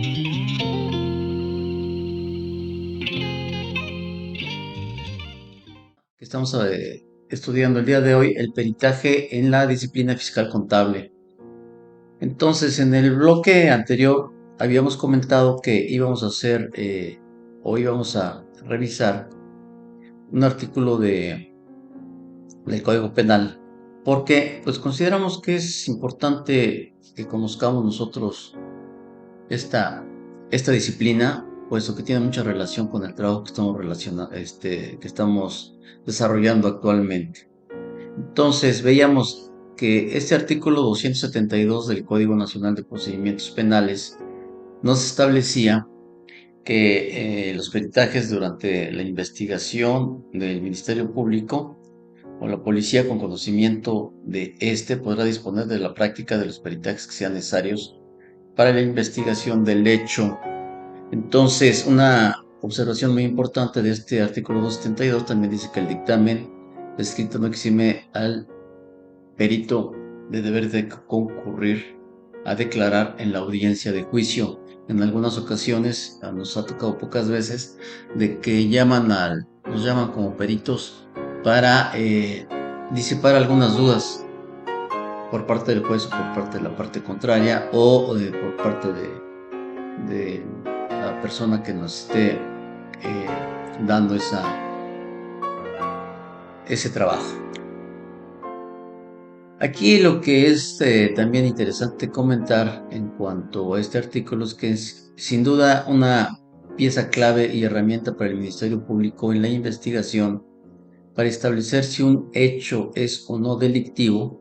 Que estamos estudiando el día de hoy el peritaje en la disciplina fiscal contable. Entonces, en el bloque anterior habíamos comentado que íbamos a hacer o íbamos a revisar un artículo del Código Penal, porque pues consideramos que es importante que conozcamos nosotros esta disciplina, puesto que tiene mucha relación con el trabajo que estamos que estamos desarrollando actualmente. Entonces, veíamos que este artículo 272 del Código Nacional de Procedimientos Penales nos establecía que los peritajes durante la investigación del Ministerio Público o la policía con conocimiento de este podrá disponer de la práctica de los peritajes que sean necesarios para la investigación del hecho. Entonces, una observación muy importante de este artículo 272 también dice que el dictamen escrito no exime al perito de deber de concurrir a declarar en la audiencia de juicio. En algunas ocasiones, nos ha tocado pocas veces, de que nos llaman como peritos para disipar algunas dudas por parte del juez o por parte de la parte contraria o por parte de la persona que nos esté dando ese trabajo. Aquí lo que es también interesante comentar en cuanto a este artículo es que es sin duda una pieza clave y herramienta para el Ministerio Público en la investigación para establecer si un hecho es o no delictivo,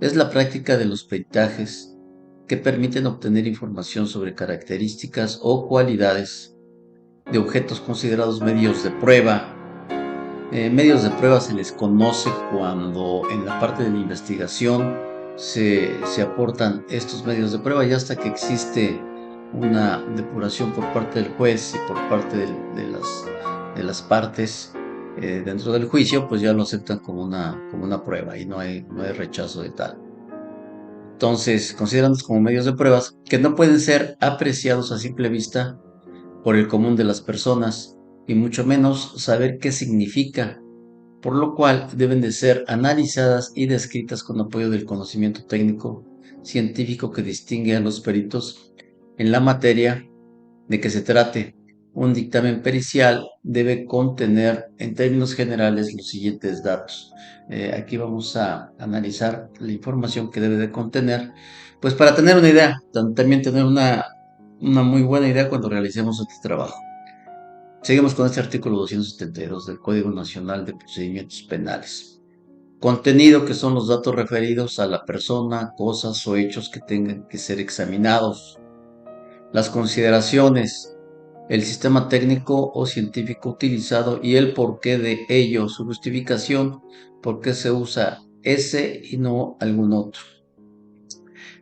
es la práctica de los peritajes que permiten obtener información sobre características o cualidades de objetos considerados medios de prueba. Medios de prueba se les conoce cuando en la parte de la investigación se aportan estos medios de prueba y hasta que existe una depuración por parte del juez y por parte de las partes dentro del juicio, pues ya lo aceptan como una prueba y no hay rechazo de tal. Entonces, considerándolos como medios de pruebas que no pueden ser apreciados a simple vista por el común de las personas y mucho menos saber qué significa, por lo cual deben de ser analizadas y descritas con apoyo del conocimiento técnico científico que distingue a los peritos en la materia de que se trate. Un dictamen pericial debe contener en términos generales los siguientes datos. Aquí vamos a analizar la información que debe de contener, pues para tener una idea, también tener una muy buena idea cuando realicemos este trabajo. Seguimos con este artículo 272 del Código Nacional de Procedimientos Penales. Contenido que son los datos referidos a la persona, cosas o hechos que tengan que ser examinados. Las consideraciones, el sistema técnico o científico utilizado y el porqué de ello, su justificación, por qué se usa ese y no algún otro.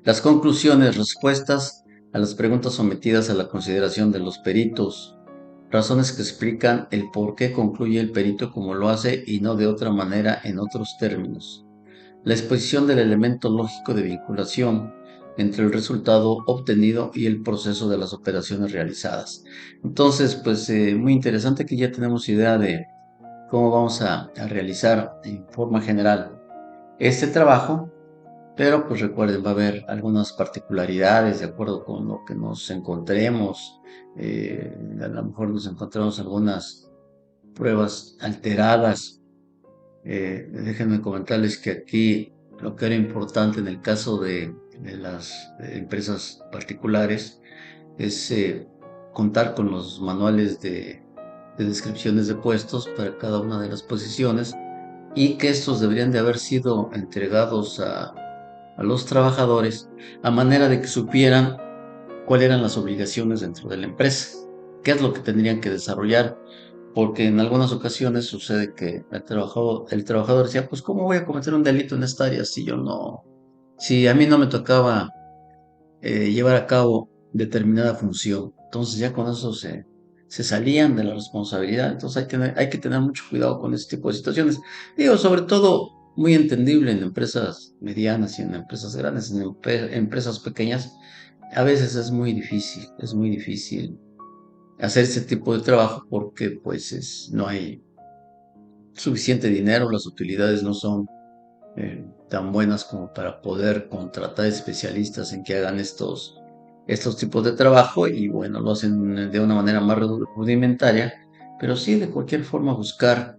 Las conclusiones, respuestas a las preguntas sometidas a la consideración de los peritos, razones que explican el por qué concluye el perito como lo hace y no de otra manera en otros términos. La exposición del elemento lógico de vinculación entre el resultado obtenido y el proceso de las operaciones realizadas. Entonces, pues muy interesante que ya tenemos idea de cómo vamos a realizar en forma general este trabajo, pero pues recuerden, va a haber algunas particularidades de acuerdo con lo que nos encontremos. A lo mejor nos encontramos algunas pruebas alteradas. Déjenme comentarles que aquí lo que era importante en el caso de las empresas particulares es contar con los manuales de descripciones de puestos para cada una de las posiciones y que estos deberían de haber sido entregados a los trabajadores a manera de que supieran cuáles eran las obligaciones dentro de la empresa, qué es lo que tendrían que desarrollar, porque en algunas ocasiones sucede que el trabajador decía, pues ¿cómo voy a cometer un delito en esta área si a mí no me tocaba llevar a cabo determinada función? Entonces ya con eso se salían de la responsabilidad. Entonces hay que tener mucho cuidado con este tipo de situaciones. Digo, sobre todo muy entendible en empresas medianas y en empresas grandes, en empresas pequeñas, A veces es muy difícil hacer ese tipo de trabajo porque pues no hay suficiente dinero, las utilidades no son tan buenas como para poder contratar especialistas en que hagan estos tipos de trabajo y bueno, lo hacen de una manera más rudimentaria, pero sí de cualquier forma buscar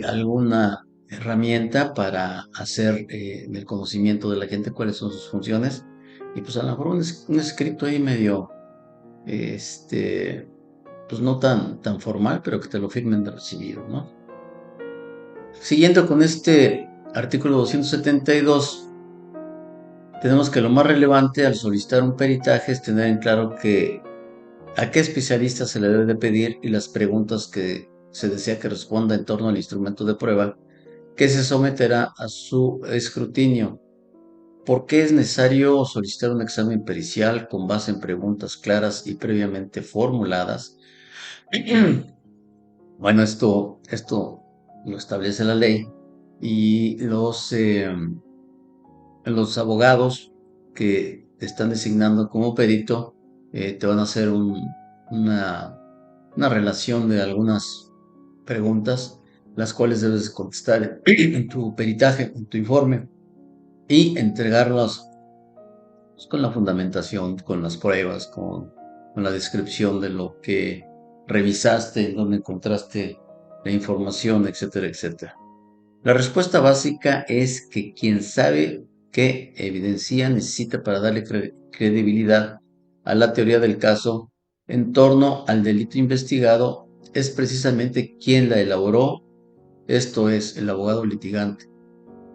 alguna herramienta para hacer del conocimiento de la gente cuáles son sus funciones y pues a lo mejor un escrito ahí medio, este, pues no tan formal, pero que te lo firmen de recibido, ¿no? Siguiendo con este artículo 272, tenemos que lo más relevante al solicitar un peritaje es tener en claro que a qué especialista se le debe de pedir y las preguntas que se desea que responda en torno al instrumento de prueba que se someterá a su escrutinio. ¿Por qué es necesario solicitar un examen pericial con base en preguntas claras y previamente formuladas? Bueno, esto lo establece la ley y los abogados que te están designando como perito te van a hacer una, una relación de algunas preguntas, las cuales debes contestar en tu peritaje, en tu informe y entregarlas pues, con la fundamentación, con las pruebas, con la descripción de lo que revisaste, dónde encontraste la información, etcétera, etcétera. La respuesta básica es que quien sabe qué evidencia necesita para darle credibilidad a la teoría del caso en torno al delito investigado es precisamente quien la elaboró, esto es, el abogado litigante.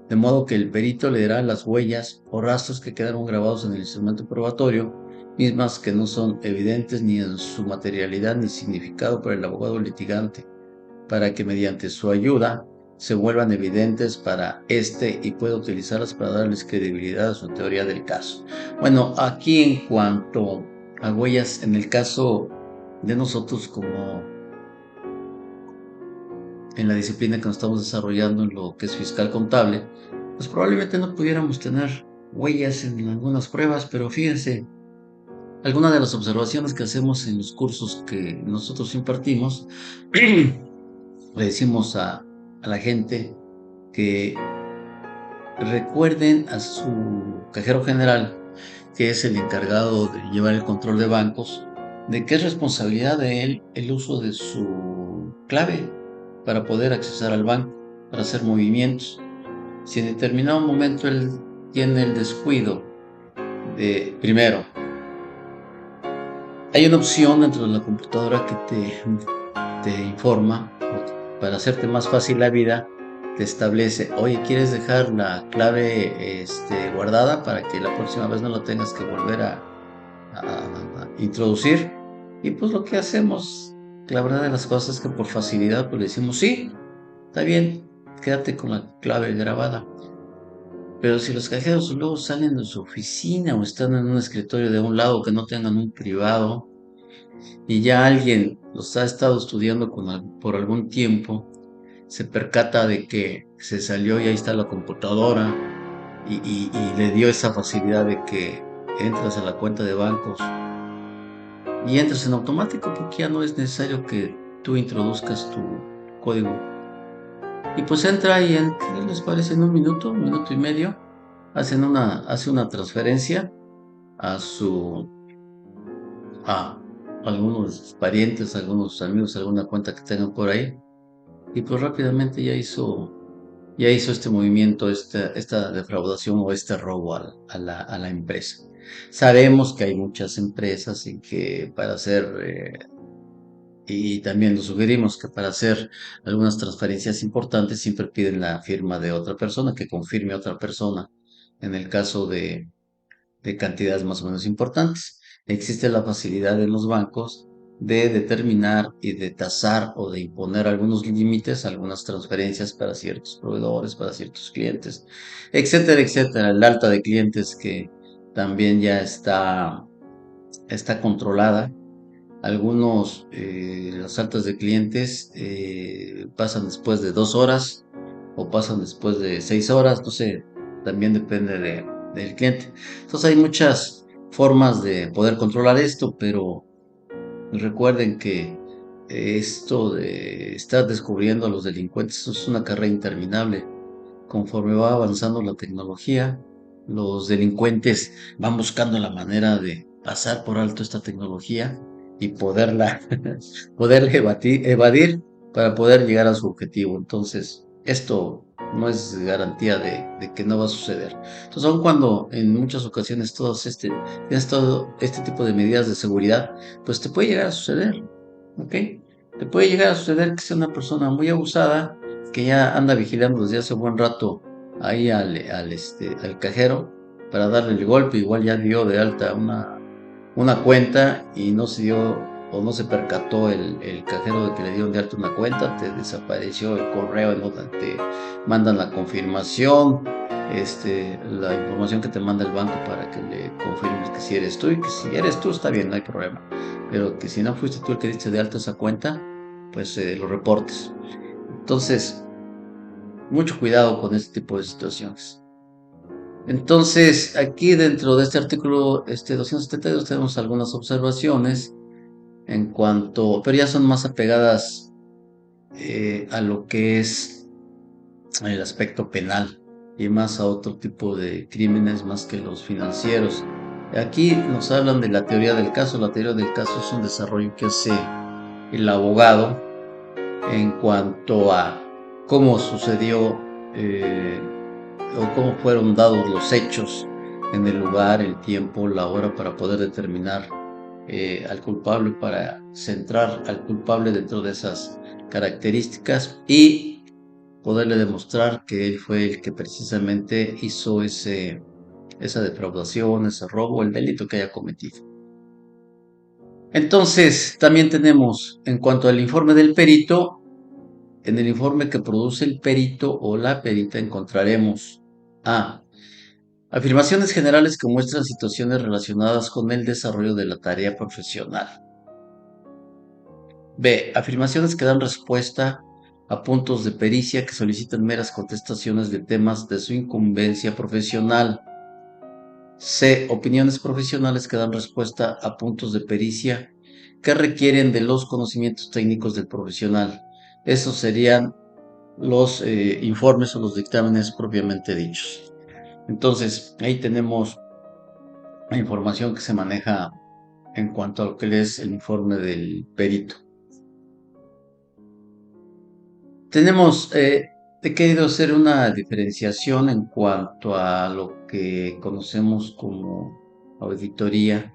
De modo que el perito leerá las huellas o rastros que quedaron grabados en el instrumento probatorio, mismas que no son evidentes ni en su materialidad ni significado para el abogado litigante, para que mediante su ayuda se vuelvan evidentes para éste y pueda utilizarlas para darles credibilidad a su teoría del caso. Bueno, aquí en cuanto a huellas, en el caso de nosotros como en la disciplina que nos estamos desarrollando en lo que es fiscal contable, pues probablemente no pudiéramos tener huellas en algunas pruebas, pero fíjense, algunas de las observaciones que hacemos en los cursos que nosotros impartimos, le decimos a la gente que recuerden a su cajero general, que es el encargado de llevar el control de bancos, de que es responsabilidad de él el uso de su clave para poder accesar al banco, para hacer movimientos. Si en determinado momento él tiene el descuido de, primero, hay una opción dentro de la computadora que te informa, para hacerte más fácil la vida, te establece, oye, ¿quieres dejar la clave guardada para que la próxima vez no la tengas que volver a introducir? Y pues lo que hacemos, la verdad de las cosas es que por facilidad pues le decimos, sí, está bien, quédate con la clave grabada. Pero si los cajeros luego salen de su oficina o están en un escritorio de un lado que no tengan un privado y ya alguien los ha estado estudiando por algún tiempo, se percata de que se salió y ahí está la computadora y le dio esa facilidad de que entras a la cuenta de bancos y entras en automático porque ya no es necesario que tú introduzcas tu código. Y pues entra y ¿qué les parece? En un minuto y medio, hace una transferencia a a algunos parientes, algunos amigos, alguna cuenta que tengan por ahí. Y pues rápidamente ya hizo este movimiento, esta defraudación o este robo a la empresa. Sabemos que hay muchas empresas en que para hacer, y también lo sugerimos que para hacer algunas transferencias importantes siempre piden la firma de otra persona, que confirme a otra persona en el caso de cantidades más o menos importantes. Existe la facilidad en los bancos de determinar y de tasar o de imponer algunos límites, algunas transferencias para ciertos proveedores, para ciertos clientes, etcétera, etcétera. El alta de clientes que también ya está controlada. Algunos, las altas de clientes pasan después de 2 horas o pasan después de 6 horas, no sé, también depende del cliente. Entonces hay muchas formas de poder controlar esto, pero recuerden que esto de estar descubriendo a los delincuentes es una carrera interminable. Conforme va avanzando la tecnología, los delincuentes van buscando la manera de pasar por alto esta tecnología y poderla evadir para poder llegar a su objetivo. Entonces, esto no es garantía de que no va a suceder. Entonces, aun cuando en muchas ocasiones tienes todo este tipo de medidas de seguridad, pues te puede llegar a suceder, ¿ok? Te puede llegar a suceder que sea una persona muy abusada que ya anda vigilando desde hace buen rato ahí al cajero para darle el golpe. Igual ya dio de alta una cuenta y no se dio o no se percató el cajero de que le dieron de alta una cuenta, te desapareció el correo en donde te mandan la confirmación, la información que te manda el banco para que le confirmes que si eres tú, y que si eres tú está bien, no hay problema, pero que si no fuiste tú el que diste de alta esa cuenta, pues lo reportes. Entonces, mucho cuidado con este tipo de situaciones. Entonces, aquí dentro de este artículo 272 tenemos algunas observaciones en cuanto, pero ya son más apegadas a lo que es el aspecto penal y más a otro tipo de crímenes más que los financieros. Aquí nos hablan de la teoría del caso. La teoría del caso es un desarrollo que hace el abogado en cuanto a cómo sucedió o cómo fueron dados los hechos en el lugar, el tiempo, la hora para poder determinar al culpable, para centrar al culpable dentro de esas características y poderle demostrar que él fue el que precisamente hizo esa defraudación, ese robo, el delito que haya cometido. Entonces, también tenemos en cuanto al informe del perito. En el informe que produce el perito o la perita encontraremos A. Afirmaciones generales que muestran situaciones relacionadas con el desarrollo de la tarea profesional. B. Afirmaciones que dan respuesta a puntos de pericia que solicitan meras contestaciones de temas de su incumbencia profesional. C. Opiniones profesionales que dan respuesta a puntos de pericia que requieren de los conocimientos técnicos del profesional. Esos serían los informes o los dictámenes propiamente dichos. Entonces, ahí tenemos la información que se maneja en cuanto a lo que es el informe del perito. He querido hacer una diferenciación en cuanto a lo que conocemos como auditoría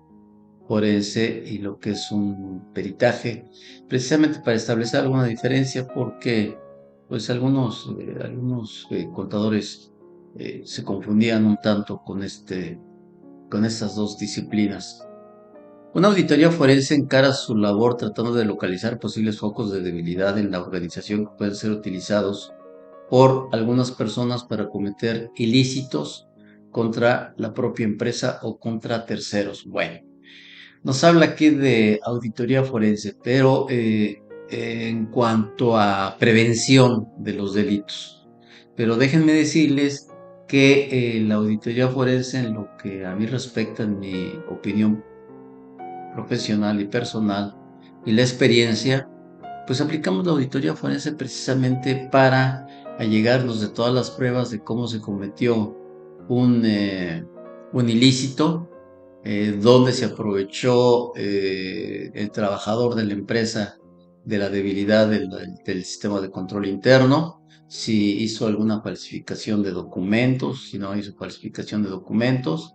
forense y lo que es un peritaje, precisamente para establecer alguna diferencia porque pues algunos contadores se confundían un tanto con estas dos disciplinas. Una auditoría forense encara su labor tratando de localizar posibles focos de debilidad en la organización que pueden ser utilizados por algunas personas para cometer ilícitos contra la propia empresa o contra terceros. Bueno, nos habla aquí de auditoría forense, pero en cuanto a prevención de los delitos. Pero déjenme decirles que la auditoría forense, en lo que a mí respecta, en mi opinión profesional y personal y la experiencia, pues aplicamos la auditoría forense precisamente para allegarnos de todas las pruebas de cómo se cometió un ilícito, dónde se aprovechó el trabajador de la empresa de la debilidad del sistema de control interno, si hizo alguna falsificación de documentos, si no hizo falsificación de documentos,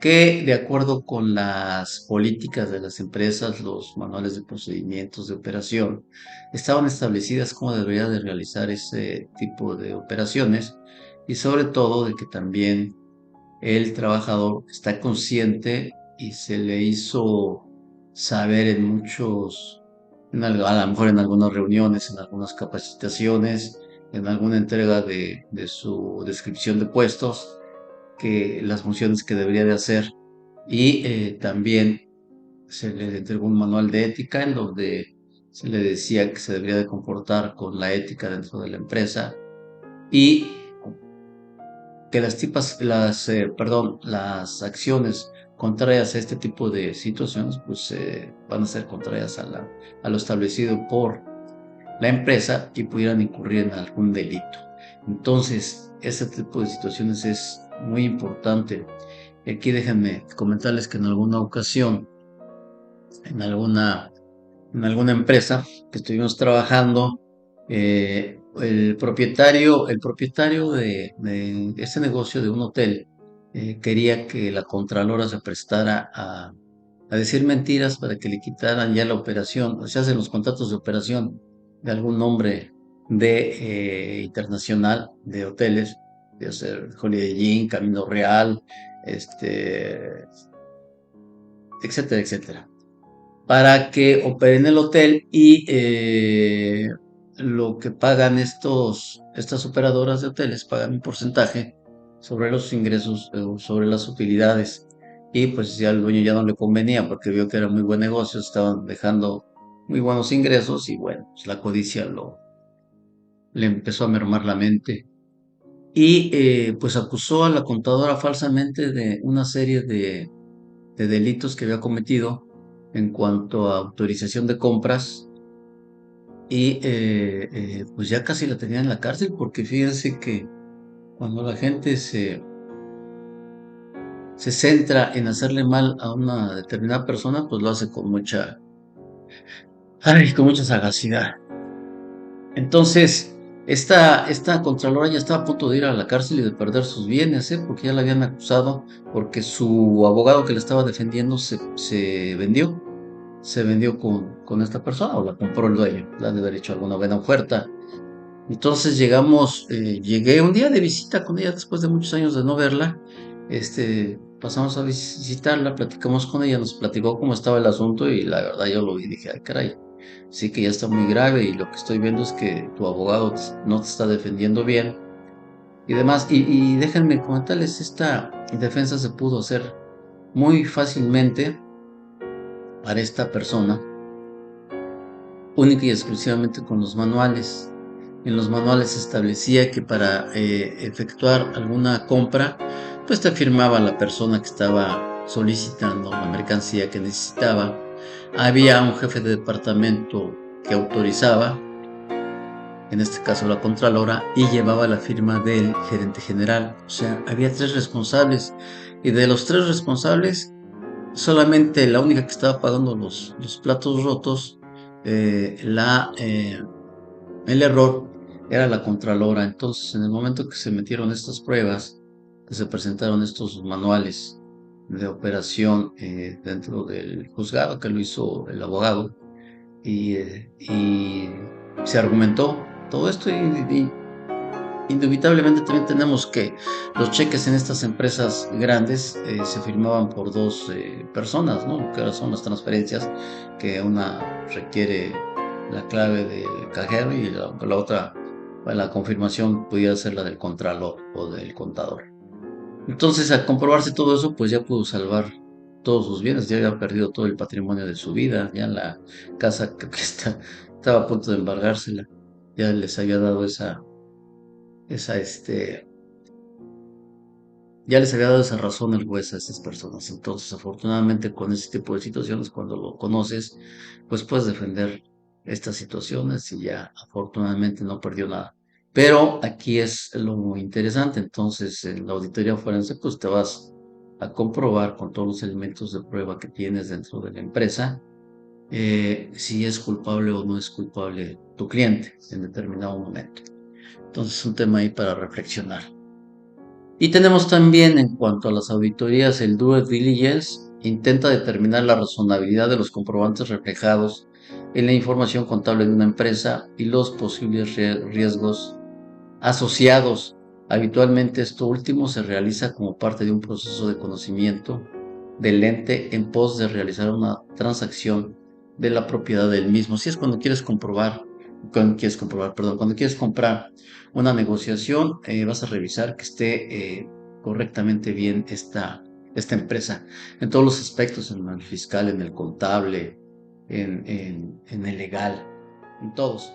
que de acuerdo con las políticas de las empresas, los manuales de procedimientos de operación, estaban establecidas cómo debería de realizar ese tipo de operaciones y sobre todo de que también el trabajador está consciente y se le hizo saber a lo mejor en algunas reuniones, en algunas capacitaciones, en alguna entrega de su descripción de puestos, que las funciones que debería de hacer y también se le entregó un manual de ética en donde se le decía que se debería de comportar con la ética dentro de la empresa y que las acciones contrarias a este tipo de situaciones, pues van a ser contrarias a lo establecido por la empresa y pudieran incurrir en algún delito. Entonces, este tipo de situaciones es muy importante. Aquí déjenme comentarles que en alguna ocasión, en alguna empresa que estuvimos trabajando, el propietario de este negocio de un hotel quería que la contralora se prestara a decir mentiras para que le quitaran ya la operación. Se hacen los contratos de operación de algún nombre de internacional de hoteles, de ser Holiday Inn, Camino Real, etcétera, etcétera, para que operen el hotel y lo que pagan estas operadoras de hoteles pagan un porcentaje sobre los ingresos, sobre las utilidades. Y pues ya al dueño ya no le convenía porque vio que era muy buen negocio, estaban dejando muy buenos ingresos y bueno, pues la codicia le empezó a mermar la mente. Y pues acusó a la contadora falsamente de una serie de delitos que había cometido en cuanto a autorización de compras y pues ya casi la tenía en la cárcel porque fíjense que cuando la gente se centra en hacerle mal a una determinada persona, pues lo hace con mucha sagacidad. Entonces, esta contralora ya estaba a punto de ir a la cárcel y de perder sus bienes, ¿eh? Porque ya la habían acusado porque su abogado que le estaba defendiendo se vendió con esta persona o la compró el dueño, le han de haber hecho alguna buena oferta. Entonces llegué un día de visita con ella después de muchos años de no verla. Pasamos a visitarla, platicamos con ella, nos platicó cómo estaba el asunto y la verdad yo lo vi y dije, ay caray, sí que ya está muy grave y lo que estoy viendo es que tu abogado no te está defendiendo bien y demás. Y déjenme comentarles, esta defensa se pudo hacer muy fácilmente para esta persona única y exclusivamente con los manuales. En los manuales se establecía que para efectuar alguna compra, pues te firmaba la persona que estaba solicitando la mercancía que necesitaba. Había un jefe de departamento que autorizaba, en este caso la contralora, y llevaba la firma del gerente general. O sea, había tres responsables y de los tres responsables, solamente la única que estaba pagando los platos rotos, eh, la, eh, el error era la contralora. Entonces, en el momento que se metieron estas pruebas, que se presentaron estos manuales de operación dentro del juzgado, que lo hizo el abogado, y se argumentó todo esto, y indubitablemente también tenemos que los cheques en estas empresas grandes se firmaban por dos personas, ¿no? Que ahora son las transferencias, que una requiere la clave del cajero y la otra, pues, la confirmación pudiera ser la del contralor o del contador. Entonces, al comprobarse todo eso, pues ya pudo salvar todos sus bienes, ya había perdido todo el patrimonio de su vida, ya la casa que estaba a punto de embargársela, ya les había dado esa, este, ya les había dado esa razón el juez a esas personas. Entonces, afortunadamente, con ese tipo de situaciones, cuando lo conoces, pues puedes defender estas situaciones y ya afortunadamente no perdió nada. Pero aquí es lo interesante. Entonces, en la auditoría forense, pues te vas a comprobar con todos los elementos de prueba que tienes dentro de la empresa, si es culpable o no es culpable tu cliente en determinado momento. Entonces, es un tema ahí para reflexionar. Y tenemos también, en cuanto a las auditorías, el due diligence intenta determinar la razonabilidad de los comprobantes reflejados en la información contable de una empresa y los posibles riesgos asociados. Habitualmente esto último se realiza como parte de un proceso de conocimiento del ente en pos de realizar una transacción de la propiedad del mismo. Si es cuando quieres comprar una negociación, vas a revisar que esté correctamente bien esta empresa en todos los aspectos, en el fiscal, en el contable, en el legal, en todos.